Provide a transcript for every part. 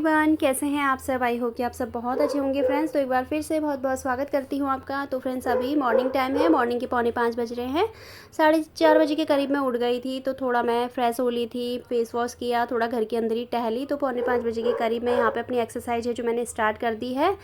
Everyone, कैसे हैं आप सब। आई हो कि आप सब बहुत अच्छे होंगे फ्रेंड्स। तो एक बार फिर से बहुत बहुत स्वागत करती हूं आपका। तो फ्रेंड्स अभी मॉर्निंग टाइम है, मॉर्निंग के 4:45 बज रहे हैं। 4:30 बजे के करीब मैं उठ गई थी। तो थोड़ा मैं फ्रेश हो ली थी, फेस वॉश किया, थोड़ा घर के अंदर ही टहली। तो 4:45 बजे के करीब मैं यहाँ पर अपनी एक्सरसाइज है जो मैंने स्टार्ट कर दी है।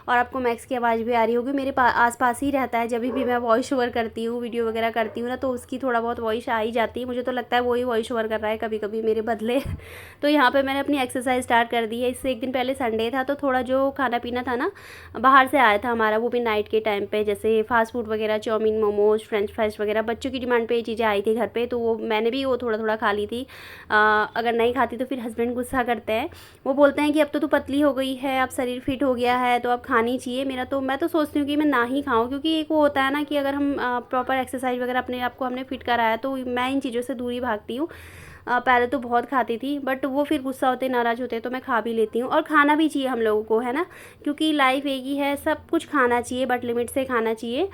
और आपको मैक्स की आवाज़ भी आ रही होगी, मेरे आस पास ही रहता है। जब भी मैं वॉइस ओवर करती हूँ, वीडियो वगैरह करती हूँ ना, तो उसकी थोड़ा बहुत वॉइस आ ही जाती है। मुझे तो लगता है वही वॉइस ओवर कर रहा है कभी कभी मेरे बदले। तो यहाँ पे मैंने अपनी एक्सरसाइज स्टार्ट कर दी है। इससे एक दिन पहले संडे था, तो थोड़ा जो खाना पीना था ना बाहर से आया था हमारा, वो भी नाइट के टाइम पे, जैसे फास्ट फूड वगैरह, चाउमीन, मोमोज, फ्रेंच फ्राइज वगैरह। बच्चों की डिमांड पे ये चीज़ें आई थी घर पे, तो वो मैंने भी वो थोड़ा थोड़ा खा ली थी। अगर नहीं खाती तो फिर हस्बैंड गुस्सा करते हैं। वो बोलते हैं कि अब तो तू पतली हो गई है, अब शरीर फिट हो गया है, तो अब खानी चाहिए। मैं तो सोचती हूँ कि मैं ना ही खाऊं, क्योंकि एक वो होता है ना कि अगर हम प्रॉपर एक्सरसाइज वगैरह अपने आप को हमने फिट कराया, तो मैं इन चीज़ों से दूरी भागती हूँ। पहले तो बहुत खाती थी, बट वो फिर गुस्सा होते, नाराज़ होते, तो मैं खा भी लेती हूँ। और खाना भी चाहिए हम लोगों को, है ना, क्योंकि लाइफ एक ही है, सब कुछ खाना चाहिए, बट लिमिट से खाना चाहिए।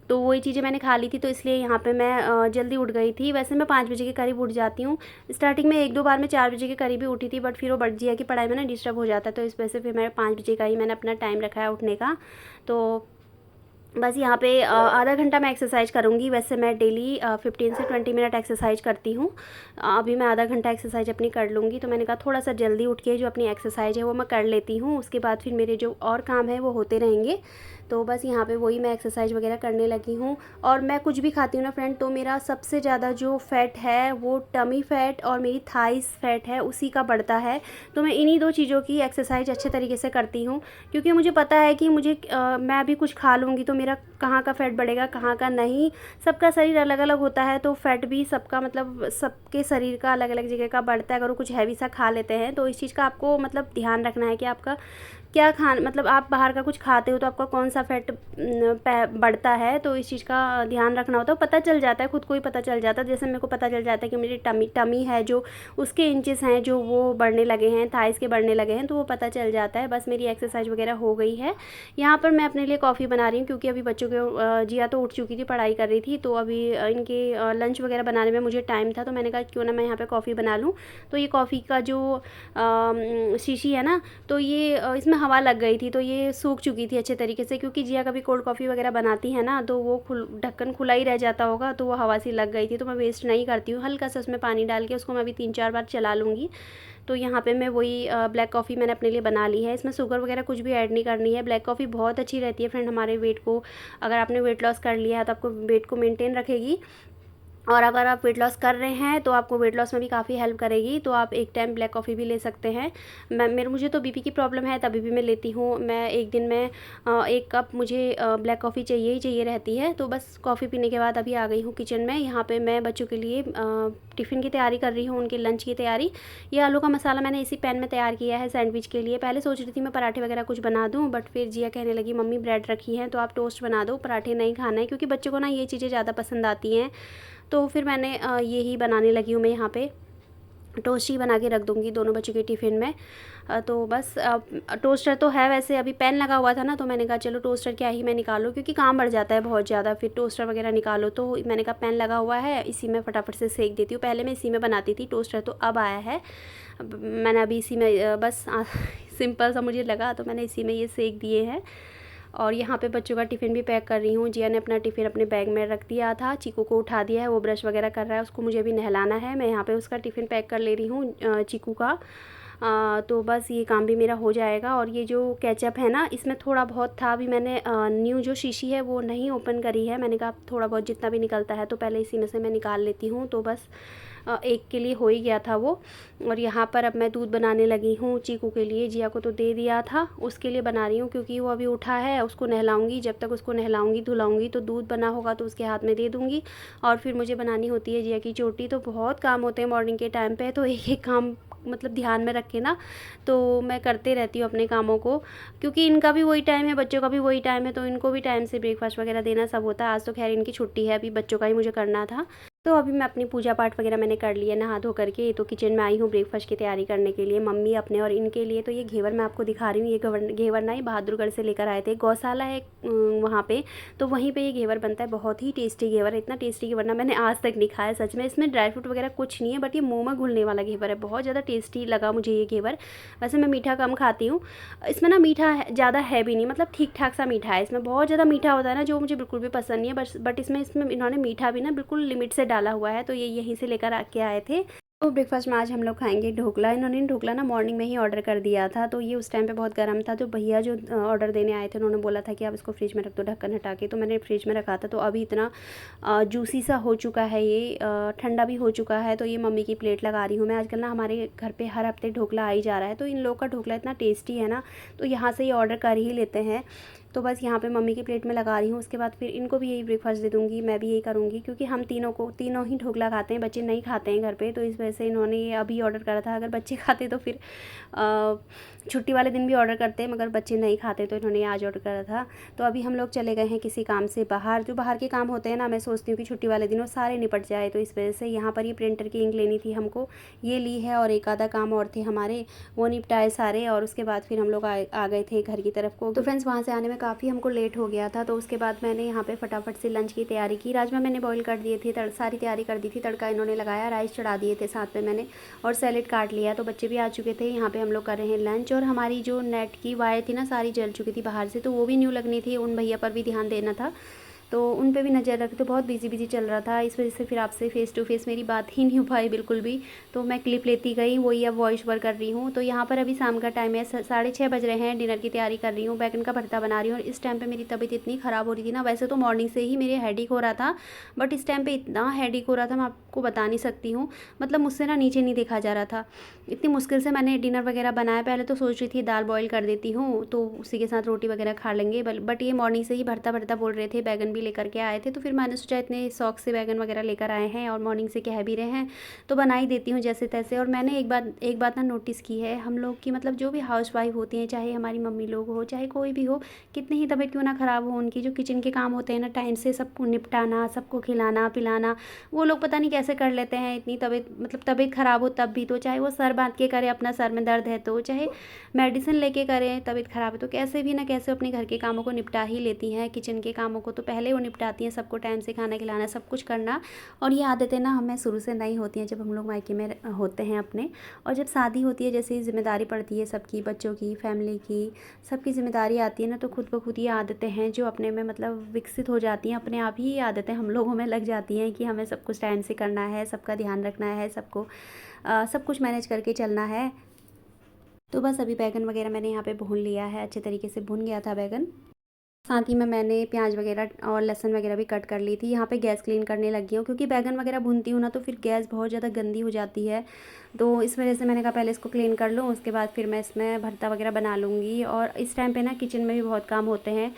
तो वही चीज़ें मैंने खा ली थी, तो इसलिए यहाँ पे मैं जल्दी उठ गई थी। वैसे मैं 5 बजे के करीब उठ जाती हूँ। स्टार्टिंग में 1-2 बार मैं 4 बजे के करीब ही उठी थी, बट फिर वो बट जिया की पढ़ाई में ना डिस्टर्ब हो जाता है, तो इस वजह से फिर मैं 5 बजे का ही मैंने अपना टाइम रखा है उठने का। तो बस यहाँ पे आधा घंटा मैं एक्सरसाइज करूँगी। वैसे मैं डेली 15 से 20 मिनट एक्सरसाइज करती हूँ। अभी मैं आधा घंटा एक्सरसाइज अपनी कर लूँगी, तो मैंने कहा थोड़ा सा जल्दी उठ के जो अपनी एक्सरसाइज है वो मैं कर लेती हूँ। उसके बाद फिर मेरे जो और काम है वो होते रहेंगे। तो बस यहाँ पे वही मैं एक्सरसाइज वगैरह करने लगी हूँ। और मैं कुछ भी खाती हूँ ना फ्रेंड, तो मेरा सबसे ज़्यादा जो फ़ैट है वो टमी फ़ैट और मेरी थाइस फ़ैट है, उसी का बढ़ता है। तो मैं इन्हीं 2 चीज़ों की एक्सरसाइज अच्छे तरीके से करती हूँ, क्योंकि मुझे पता है कि मैं अभी कुछ खा लूँगी तो मेरा कहाँ का फ़ैट बढ़ेगा, कहाँ का नहीं। सबका शरीर अलग अलग होता है, तो फ़ैट भी सबका मतलब सबके शरीर का अलग अलग जगह का बढ़ता है। अगर वो कुछ हैवी सा खा लेते हैं, तो इस चीज़ का आपको मतलब ध्यान रखना है कि आपका क्या खान मतलब आप बाहर का कुछ खाते हो तो आपका कौन सा फ़ैट बढ़ता है। तो इस चीज़ का ध्यान रखना होता है। पता चल जाता है, खुद को ही पता चल जाता है। जैसे मेरे को पता चल जाता है कि मेरी टमी है जो, उसके इंचेस हैं जो वो बढ़ने लगे हैं, थाइस के बढ़ने लगे हैं, तो वो पता चल जाता है। बस मेरी एक्सरसाइज वगैरह हो गई है। यहाँ पर मैं अपने लिए कॉफ़ी बना रही हूँ, क्योंकि अभी बच्चों के जिया तो उठ चुकी थी, पढ़ाई कर रही थी, तो अभी इनके लंच वगैरह बनाने में मुझे टाइम था, तो मैंने कहा क्यों ना मैं यहाँ पे कॉफ़ी बना लूँ। तो ये कॉफ़ी का जो शीशी है ना, तो ये इसमें हवा लग गई थी, तो ये सूख चुकी थी अच्छे तरीके से, क्योंकि जिया कभी कोल्ड कॉफ़ी वगैरह बनाती है ना, तो वो ढक्कन खुला ही रह जाता होगा, तो वो हवा सी लग गई थी। तो मैं वेस्ट नहीं करती हूँ, हल्का सा उसमें पानी डाल के उसको मैं अभी 3-4 बार चला लूँगी। तो यहाँ पे मैं वही ब्लैक कॉफ़ी मैंने अपने लिए बना ली है। इसमें शुगर वगैरह कुछ भी ऐड नहीं करनी है। ब्लैक कॉफ़ी बहुत अच्छी रहती है फ्रेंड हमारे वेट को, अगर आपने वेट लॉस कर लिया है तो आपको वेट को मेंटेन रखेगी। और अगर आप वेट लॉस कर रहे हैं तो आपको वेट लॉस में भी काफ़ी हेल्प करेगी। तो आप एक टाइम ब्लैक कॉफ़ी भी ले सकते हैं। मुझे तो बीपी की प्रॉब्लम है, तभी भी मैं लेती हूँ। मैं एक दिन में 1 कप मुझे ब्लैक कॉफ़ी चाहिए ही चाहिए रहती है। तो बस कॉफ़ी पीने के बाद अभी आ गई हूँ किचन में। यहाँ पे मैं बच्चों के लिए टिफ़िन की तैयारी कर रही हूँ, उनके लंच की तैयारी। ये आलू का मसाला मैंने इसी पैन में तैयार किया है सैंडविच के लिए। पहले सोच रही थी मैं पराठे वगैरह कुछ बना दूँ, बट फिर जिया कहने लगी मम्मी ब्रेड रखी है तो आप टोस्ट बना दो, पराठे नहीं खाना है, क्योंकि बच्चों को ना ये चीज़ें ज़्यादा पसंद आती हैं। तो फिर मैंने ये ही बनाने लगी हूँ। मैं यहाँ पे टोस्ट ही बना के रख दूँगी दोनों बच्चों के टिफ़िन में। तो बस टोस्टर तो है, वैसे अभी पैन लगा हुआ था ना, तो मैंने कहा चलो टोस्टर क्या ही मैं निकालूँ, क्योंकि काम बढ़ जाता है बहुत ज़्यादा, फिर टोस्टर वगैरह निकालो। तो मैंने कहा पैन लगा हुआ है, इसी में फटाफट से सेक देती हूँ। पहले मैं इसी में बनाती थी टोस्टर, तो अब आया है, मैंने अभी इसी में बस सिंपल सा मुझे लगा, तो मैंने इसी में ये सेक दिए हैं। और यहाँ पे बच्चों का टिफ़िन भी पैक कर रही हूँ। जिया ने अपना टिफ़िन अपने बैग में रख दिया था, चीकू को उठा दिया है, वो ब्रश वगैरह कर रहा है, उसको मुझे अभी नहलाना है। मैं यहाँ पे उसका टिफ़िन पैक कर ले रही हूँ चीकू का। तो बस ये काम भी मेरा हो जाएगा। और ये जो केचप है ना, इसमें थोड़ा बहुत था, अभी मैंने न्यू जो शीशी है वो नहीं ओपन करी है। मैंने कहा थोड़ा बहुत जितना भी निकलता है तो पहले इसी में से मैं निकाल लेती हूँ। तो बस एक के लिए हो ही गया था वो। और यहाँ पर अब मैं दूध बनाने लगी हूँ चीकू के लिए। जिया को तो दे दिया था, उसके लिए बना रही हूँ, क्योंकि वो अभी उठा है, उसको नहलाऊँगी। जब तक उसको नहलाऊँगी धुलाऊँगी तो दूध बना होगा तो उसके हाथ में दे दूँगी। और फिर मुझे बनानी होती है जिया की चोटी। तो बहुत काम होते हैं मॉर्निंग के टाइम पे, तो एक एक काम मतलब ध्यान में रख के ना, तो मैं करते रहती हूँ अपने कामों को, क्योंकि इनका भी वही टाइम है, बच्चों का भी वही टाइम है, तो इनको भी टाइम से ब्रेकफास्ट वगैरह देना सब होता है। आज तो खैर इनकी छुट्टी है, अभी बच्चों का ही मुझे करना था। तो अभी मैं अपनी पूजा पाठ वगैरह मैंने कर लिया नहा धो करके, तो किचन में आई हूँ ब्रेकफास्ट की तैयारी करने के लिए, मम्मी अपने और इनके लिए। तो ये घेवर मैं आपको दिखा रही हूँ, ये घेवर ना ही बहादुरगढ़ से लेकर आए थे, गौशाला है वहाँ पे, तो वहीं पे ये घेवर बनता है। बहुत ही टेस्टी घेवर है, इतना टेस्टी घेवर ना मैंने आज तक नहीं खाया सच में। इसमें ड्राई फ्रूट वगैरह कुछ नहीं है, बट ये मुँह में घुलने वाला घेवर है, बहुत ज़्यादा टेस्टी लगा मुझे ये घेवर। वैसे मैं मीठा कम खाती हूँ, इसमें ना मीठा ज़्यादा है भी नहीं, मतलब ठीक ठाक सा मीठा है। इसमें बहुत ज़्यादा मीठा होता है ना, जो मुझे बिल्कुल भी पसंद नहीं है, बट इसमें इन्होंने मीठा भी ना बिल्कुल लिमिट से डाला हुआ है, तो ये यहीं से लेकर आके आए थे। तो ब्रेकफास्ट में आज हम लोग खाएंगे ढोकला। इन्होंने ढोकला ना मॉर्निंग में ही ऑर्डर कर दिया था, तो ये उस टाइम पे बहुत गर्म था। तो भैया जो ऑर्डर देने आए थे उन्होंने बोला था कि आप इसको फ्रिज में रख दो ढक्कन हटा के, तो मैंने फ्रिज में रखा था। तो अभी इतना जूसी सा हो चुका है, ये ठंडा भी हो चुका है। तो ये मम्मी की प्लेट लगा रही हूँ मैं। आजकल ना हमारे घर पे हर हफ्ते ढोकला आ ही जा रहा है, तो इन लोग का ढोकला इतना टेस्टी है ना, तो यहाँ से ये ऑर्डर कर ही लेते हैं। तो बस यहाँ पे मम्मी की प्लेट में लगा रही हूँ, उसके बाद फिर इनको भी यही ब्रेकफास्ट दे दूँगी, मैं भी यही करूँगी, क्योंकि हम तीनों ही ढोकला खाते हैं, बच्चे नहीं खाते हैं घर पे। तो इस वजह से इन्होंने ये अभी ऑर्डर करा था। अगर बच्चे खाते तो फिर छुट्टी वाले दिन भी ऑर्डर करते हैं, मगर बच्चे नहीं खाते तो इन्होंने आज ऑर्डर करा था। तो अभी हम लोग चले गए हैं किसी काम से बाहर। जो बाहर के काम होते हैं ना, मैं सोचती हूँ कि छुट्टी वाले दिन वो सारे निपट जाए, तो इस वजह से यहाँ पर ये प्रिंटर की इंक लेनी थी हमको, ये ली है, और एक आधा काम और थे हमारे, वो निपटाए सारे। और उसके बाद फिर हम लोग आ गए थे घर की तरफ को। तो फ्रेंड्स वहाँ से आने में काफ़ी हमको लेट हो गया था, तो उसके बाद मैंने यहाँ पे फटाफट से लंच की तैयारी की। राजमा मैंने बॉईल कर दिए थे, सारी तैयारी कर दी थी, तड़का इन्होंने लगाया, राइस चढ़ा दिए थे साथ में मैंने, और सैलेड काट लिया। तो बच्चे भी आ चुके थे, यहाँ पे हम लोग कर रहे हैं लंच। और हमारी जो नेट की वायर थी ना, सारी जल चुकी थी बाहर से, तो वो भी न्यू लगनी थी, उन भैया पर भी ध्यान देना था, तो उन पे भी नज़र रख। तो बहुत बिजी चल रहा था, इस वजह से फिर आपसे फेस टू फेस मेरी बात ही नहीं हो पाई बिल्कुल भी। तो मैं क्लिप लेती गई, वही अब वॉइस ओवर कर रही हूँ। तो यहाँ पर अभी शाम का टाइम है, 6:30 बज रहे हैं, डिनर की तैयारी कर रही हूँ, बैगन का भरता बना रही हूँ। और इस टाइम पे मेरी तबीयत इतनी ख़राब हो रही थी ना, वैसे तो मॉर्निंग से ही मेरे हेडेक हो रहा था, बट इस टाइम पर इतना हेडेक हो रहा था, मैं आपको बता नहीं सकती हूँ। मतलब मुझसे ना नीचे नहीं देखा जा रहा था, इतनी मुश्किल से मैंने डिनर वगैरह बनाया। पहले तो सोच रही थी दाल बॉईल कर देती हूँ, तो उसी के साथ रोटी वगैरह खा लेंगे, बट ये मॉर्निंग से ही भरता भरता बोल रहे थे, बैगन भी लेकर के आए थे। तो फिर मैंने सोचा इतने शौक से बैगन वगैरह लेकर आए हैं और मॉर्निंग से कह भी रहे हैं, तो बना ही देती हूँ जैसे तैसे। और मैंने एक बात ना नोटिस की है, हम लोग की मतलब जो भी हाउसवाइफ होती हैं, चाहे हमारी मम्मी लोग हो, चाहे कोई भी हो, कितनी ही तबीयत क्यों ना ख़राब हो, उनकी जो किचन के काम होते हैं ना, टाइम से सबको निपटाना, सबको खिलाना पिलाना, वो लोग पता नहीं कैसे कर लेते हैं। इतनी तबीयत ख़राब हो तब भी, तो चाहे वो सर बांध के करे, अपना सर में दर्द है तो, चाहे मेडिसिन लेके करें, तबीयत ख़राब है तो, कैसे भी ना कैसे अपने घर के कामों को निपटा ही लेती हैं। किचन के कामों को तो पहले वो निपटाती हैं, सबको टाइम से खाना खिलाना, सब कुछ करना। और ये आदतें ना हमें शुरू से नहीं होती हैं, जब हम लोग मायके में होते हैं अपने। और जब शादी होती है, जैसे जिम्मेदारी पड़ती है सबकी, बच्चों की, फैमिली की, सबकी जिम्मेदारी आती है ना, तो खुद ब खुद ये आदतें हैं जो अपने में मतलब विकसित हो जाती हैं, अपने आप ही ये आदतें हम लोगों में लग जाती हैं कि हमें सब कुछ टाइम से करना है, सबका ध्यान रखना है, सब कुछ मैनेज करके चलना है। तो बस अभी बैगन वगैरह मैंने यहाँ पे भून लिया है, अच्छे तरीके से भुन गया था बैगन। साथ ही में मैंने प्याज वगैरह और लहसुन वगैरह भी कट कर ली थी। यहाँ पे गैस क्लीन करने लगी हूँ, क्योंकि बैगन वगैरह भूनती हूँ ना, तो फिर गैस बहुत ज़्यादा गंदी हो जाती है। तो इस वजह से मैंने कहा पहले इसको क्लीन कर लूँ, उसके बाद फिर मैं इसमें भरता वगैरह बना लूँगी। और इस टाइम पे ना किचन में भी बहुत काम होते हैं,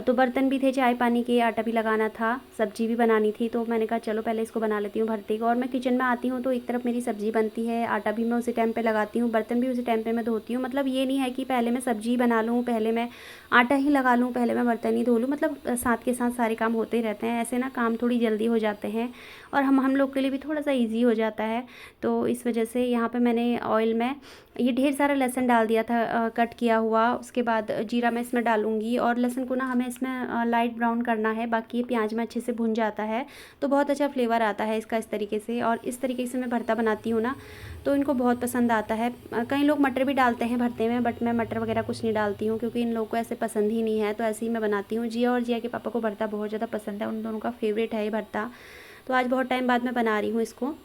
तो बर्तन भी थे, चाय पानी के, आटा भी लगाना था, सब्ज़ी भी बनानी थी। तो मैंने कहा चलो पहले इसको बना लेती हूँ भरते को। और मैं किचन में आती हूँ तो एक तरफ मेरी सब्ज़ी बनती है, आटा भी मैं उसी टाइम पे लगाती हूँ, बर्तन भी उसी टाइम पे मैं धोती हूँ। मतलब ये नहीं है कि पहले मैं सब्ज़ी बना लूँ, पहले मैं आटा ही लगा लूँ, पहले मैं बर्तन ही धो लूँ। मतलब साथ के साथ सारे काम होते ही रहते हैं, ऐसे ना काम थोड़ी जल्दी हो जाते हैं, और हम लोग के लिए भी थोड़ा सा ईजी हो जाता है। तो इस वजह से यहाँ पे मैंने ऑयल में ये ढेर सारा लहसुन डाल दिया था, कट किया हुआ। उसके बाद जीरा मैं इसमें डालूँगी, और लहसुन को ना हमें इसमें लाइट ब्राउन करना है, बाकी ये प्याज में अच्छे से भुन जाता है तो बहुत अच्छा फ्लेवर आता है इसका, इस तरीके से। और इस तरीके से मैं भरता बनाती हूँ ना, तो इनको बहुत पसंद आता है। कई लोग मटर भी डालते हैं भरते में, बट मैं मटर वगैरह कुछ नहीं डालती हूँ, क्योंकि इन लोगों को ऐसे पसंद ही नहीं है, तो ऐसे ही मैं बनाती हूँ। जिया और जिया के पापा को भरता बहुत ज़्यादा पसंद है, उन दोनों का फेवरेट है ये भरता। तो आज बहुत टाइम बाद मैं बना रही हूँ इसको।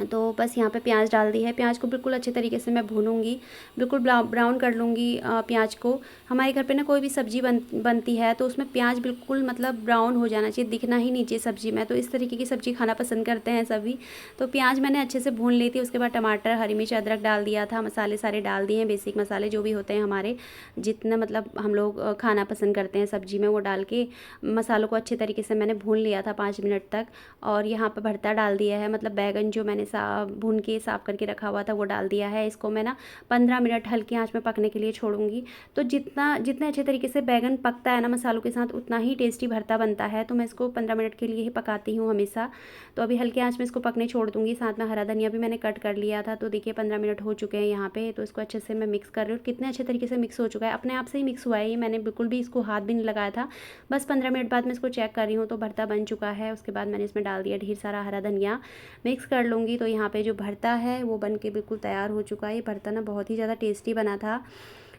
तो बस यहाँ पे प्याज डाल दी है, प्याज को बिल्कुल अच्छे तरीके से मैं भूनूंगी, बिल्कुल ब्राउन कर लूँगी प्याज को। हमारे घर पे ना कोई भी सब्ज़ी बनती है तो उसमें प्याज बिल्कुल मतलब ब्राउन हो जाना चाहिए, दिखना ही नहीं चाहिए सब्ज़ी में। तो इस तरीके की सब्ज़ी खाना पसंद करते हैं सभी। तो प्याज मैंने अच्छे से भून ली थी, उसके बाद टमाटर, हरी मिर्च, अदरक डाल दिया था, मसाले सारे डाल दिए हैं, बेसिक मसाले जो भी होते हैं हमारे, जितना मतलब हम लोग खाना पसंद करते हैं सब्ज़ी में, वो डाल के मसालों को अच्छे तरीके से मैंने भून लिया था 5 मिनट तक। और यहाँ पर भरता डाल दिया है, मतलब बैगन जो मैंने भून के साफ़ करके रखा हुआ था वो डाल दिया है। इसको मैं ना 15 मिनट हल्की आंच में पकने के लिए छोड़ूंगी। तो जितने अच्छे तरीके से बैगन पकता है ना मसालों के साथ, उतना ही टेस्टी भरता बनता है। तो मैं इसको 15 मिनट के लिए ही पकाती हूँ हमेशा। तो अभी हल्की आंच में इसको पकने छोड़ दूँगी। साथ में हरा धनिया भी मैंने कट कर लिया था। तो देखिए 15 मिनट हो चुके हैं यहाँ पे। तो इसको अच्छे से मैं मिक्स कर रही हूँ। कितने अच्छे तरीके से मिक्स हो चुका है, अपने आप से ही मिक्स हुआ है ये, मैंने बिल्कुल भी इसको हाथ भी नहीं लगाया था। बस 15 मिनट बाद मैं इसको चेक कर रही हूँ तो भरता बन चुका है। उसके बाद मैंने इसमें डाल दिया ढेर सारा हरा धनिया, मिक्स कर लूँगी। तो यहाँ पे जो भरता है वो बन के बिल्कुल तैयार हो चुका है। ये भरता ना बहुत ही ज़्यादा टेस्टी बना था।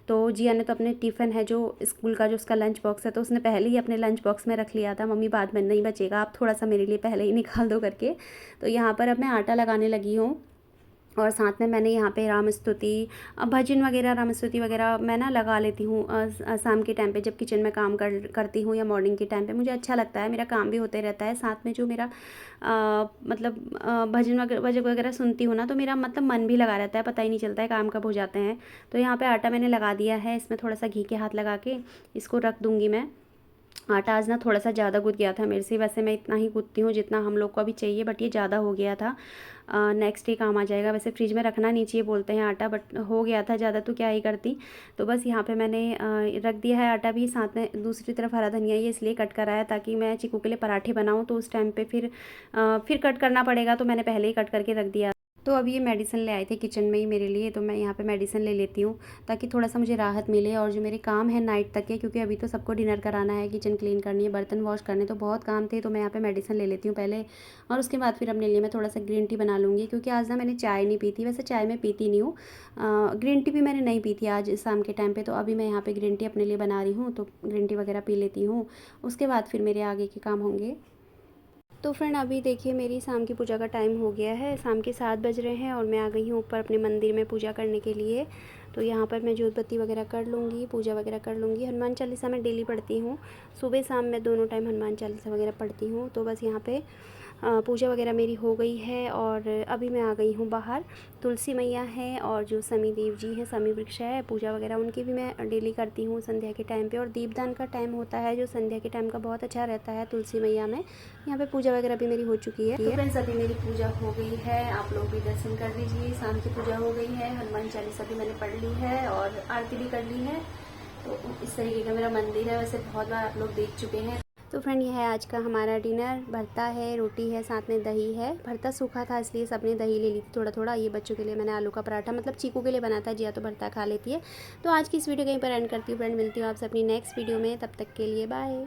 तो जिया ने तो अपने टिफ़िन है जो स्कूल का, जो उसका लंच बॉक्स है, तो उसने पहले ही अपने लंच बॉक्स में रख लिया था, मम्मी बाद में नहीं बचेगा, आप थोड़ा सा मेरे लिए पहले ही निकाल दो करके। तो यहाँ पर अब मैं आटा लगाने लगी हूँ। और साथ में मैंने यहाँ पे राम स्तुति, भजन वगैरह, राम स्तुति वगैरह मैं ना लगा लेती हूँ शाम के टाइम पे जब किचन में काम करती हूँ, या मॉर्निंग के टाइम पे मुझे अच्छा लगता है, मेरा काम भी होते रहता है। साथ में जो मेरा मतलब भजन वगैरह सुनती हूँ ना, तो मेरा मतलब मन भी लगा रहता है, पता ही नहीं चलता है काम कब हो जाते हैं। तो यहाँ पे आटा मैंने लगा दिया है, इसमें थोड़ा सा घी के हाथ लगा के इसको रख दूँगी मैं। आटा आज ना थोड़ा सा ज़्यादा गूँथ गया था मेरे से, वैसे मैं इतना ही गूँथती हूँ जितना हम लोग को अभी चाहिए, बट ये ज़्यादा हो गया था। नेक्स्ट डे काम आ जाएगा। वैसे फ्रिज में रखना नहीं चाहिए बोलते हैं आटा, बट हो गया था ज़्यादा तो क्या ही करती। तो बस यहाँ पे मैंने रख दिया है आटा भी। साथ में दूसरी तरफ हरा धनिया ये इसलिए कट कराया ताकि मैं चीकू के लिए पराठे बनाऊँ, तो उस टाइम पर फिर कट करना पड़ेगा, तो मैंने पहले ही कट करके रख दिया। तो अभी ये मेडिसिन ले आए थे किचन में ही मेरे लिए, तो मैं यहाँ पे मेडिसिन ले लेती हूँ ताकि थोड़ा सा मुझे राहत मिले। और जो मेरे काम है नाइट तक के, क्योंकि अभी तो सबको डिनर कराना है, किचन क्लीन करनी है, बर्तन वॉश करने, तो बहुत काम थे। तो मैं यहाँ पे मेडिसिन ले लेती हूँ पहले, और उसके बाद फिर अपने लिए मैं थोड़ा सा ग्रीन टी बना लूँगी। क्योंकि आज ना मैंने चाय नहीं पी थी, वैसे चाय मैं पीती नहीं हूँ, ग्रीन टी भी मैंने नहीं पी थी आज शाम के टाइम पर। तो अभी मैं यहाँ पर ग्रीन टी अपने लिए बना रही हूँ, तो ग्रीन टी वगैरह पी लेती हूँ। उसके बाद फिर मेरे आगे के काम होंगे। तो फ्रेंड अभी देखिए मेरी शाम की पूजा का टाइम हो गया है, शाम के 7 बज रहे हैं, और मैं आ गई हूँ ऊपर अपने मंदिर में पूजा करने के लिए। तो यहाँ पर मैं जोत बत्ती वगैरह कर लूँगी, पूजा वगैरह कर लूँगी। हनुमान चालीसा मैं डेली पढ़ती हूँ, सुबह शाम मैं दोनों टाइम हनुमान चालीसा वगैरह पढ़ती हूँ। तो बस यहाँ पे पूजा वगैरह मेरी हो गई है, और अभी मैं आ गई हूँ बाहर। तुलसी मैया है और जो शमी देव जी हैं, शमी वृक्ष है, पूजा वगैरह उनकी भी मैं डेली करती हूँ संध्या के टाइम पे। और दीपदान का टाइम होता है जो संध्या के टाइम का, बहुत अच्छा रहता है तुलसी मैया में। यहाँ पे पूजा वगैरह भी मेरी हो चुकी है। तो फ्रेंड्स अभी मेरी पूजा हो गई है, आप लोग भी दर्शन कर लीजिए। शाम की पूजा हो गई है, हनुमान चालीसा भी मैंने पढ़ ली है और आरती भी कर ली है। तो इस तरीके का मेरा मंदिर है, वैसे बहुत बार आप लोग देख चुके हैं। तो फ्रेंड यह है आज का हमारा डिनर। भरता है, रोटी है, साथ में दही है। भरता सूखा था इसलिए सबने दही ले ली थी थोड़ा थोड़ा। ये बच्चों के लिए मैंने आलू का पराठा, मतलब चीकू के लिए बनाता है, जिया तो भरता खा लेती है। तो आज की इस वीडियो कहीं पर एंड करती हूँ फ्रेंड, मिलती हूँ आपसे अपनी नेक्स्ट वीडियो में, तब तक के लिए बाय।